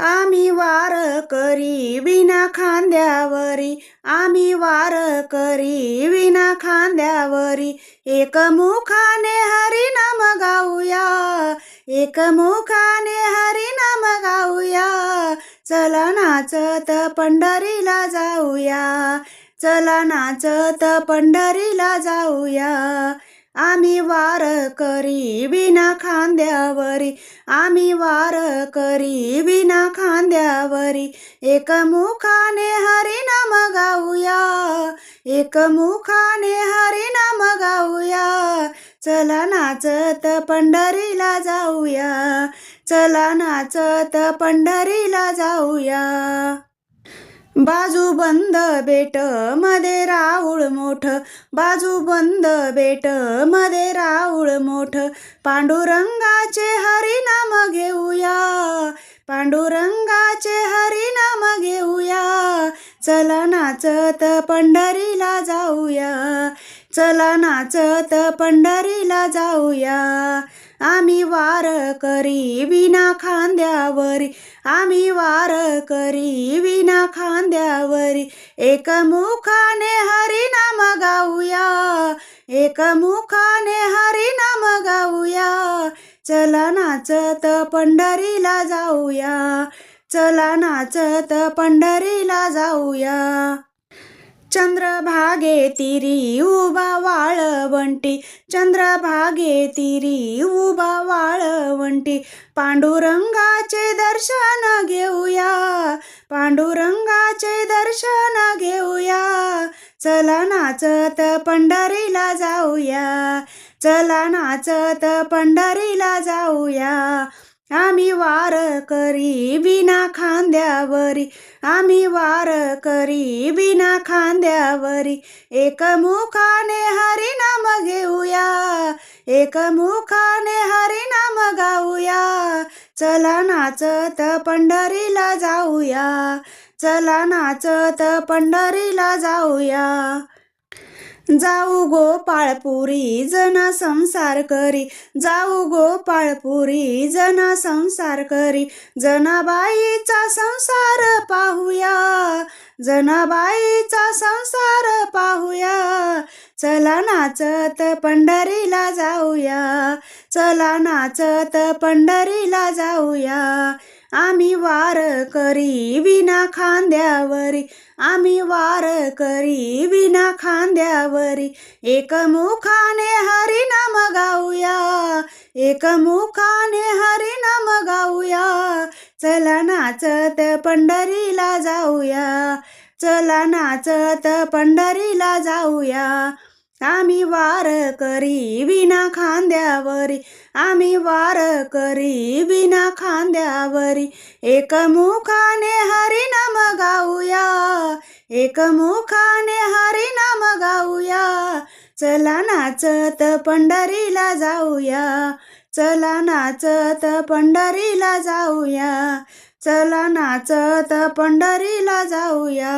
आम्ही वारकरी विना खांद्यावरी, आम्ही वारकरी विना खांद्यावरी, एकमुखाने हरिनाम गाऊया, एकमुखाने हरिनाम गाऊया. चला नाचत पंढरीला जाऊया, चला नाचत पंढरीला जाऊया. आम्ही वारकरी विना खांद्यावरी, आम्ही वारकरी विना खांद्यावरी, एकमुखाने हरिनाम गाऊया, एकमुखाने हरिनाम गाऊया. चला नाचत पंढरीला जाऊया, चला नाचत पंढरीला जाऊया. बाजू बंद बेट मध्ये राऊळ मोठ, बाजू बंद बेट मध्ये राऊळ मोठ, पांडुरंगाचे हरिनाम घेऊया, पांडुरंगाचे हरिनाम घेऊया. चला नाचत पंढरीला जाऊया, चला नाचत पंढरीला जाऊया. आम्ही वारकरी विना खांद्यावरी, आम्ही वारकरी विना खांद्यावरी, एकमुखाने हरिनाम गाऊया, एकमुखाने हरिनाम गाऊया. चला नाचत पंढरीला जाऊया, चला नाचत पंढरीला जाऊया. चंद्रभागे तिरी उभा वाळवंटी, चंद्रभागे तिरी उभा वाळवंटी, पांडुरंगाचे दर्शन घेऊया, पांडुरंगाचे दर्शन घेऊया. चला नाचत पंढरीला जाऊया, चला नाचत पंढरीला जाऊया. आम्ही वारकरी विना खांद्यावरी, आम्ही वारकरी विना खांद्यावरी, एकमुखाने हरिनाम घेऊया, एकमुखाने हरिनाम गाऊया. चला नाचत पंढरीला जाऊया, चला नाचत पंढरीला जाऊया. जाऊ गोपाळपुरी जना संसार करी, जाऊ गोपाळपुरी जना संसार करी, जनाबाईचा संसार पाहूया, जनाबाईचा संसार पाहूया. चला नाचत पंढरीला जाऊया, चला नाचत पंढरीला जाऊया. आम्ही वारकरी विना खांद्यावरी, आम्ही वारकरी विना खांद्यावरी, एकमुखाने हरिनाम गाऊया, एकमुखाने हरिनाम गाऊया. चला नाचत पंढरीला जाऊया, चला नाचत पंढरीला जाऊया. आम्ही वारकरी विना खांद्यावरी, आम्ही वारकरी विना खांद्यावरी, एकमुखाने हरिनाम गाऊया, एकमुखाने हरिनाम गाऊया. चला नाचत पंढरीला जाऊया, चला नाचत पंढरीला जाऊया, चला नाचत पंढरीला जाऊया.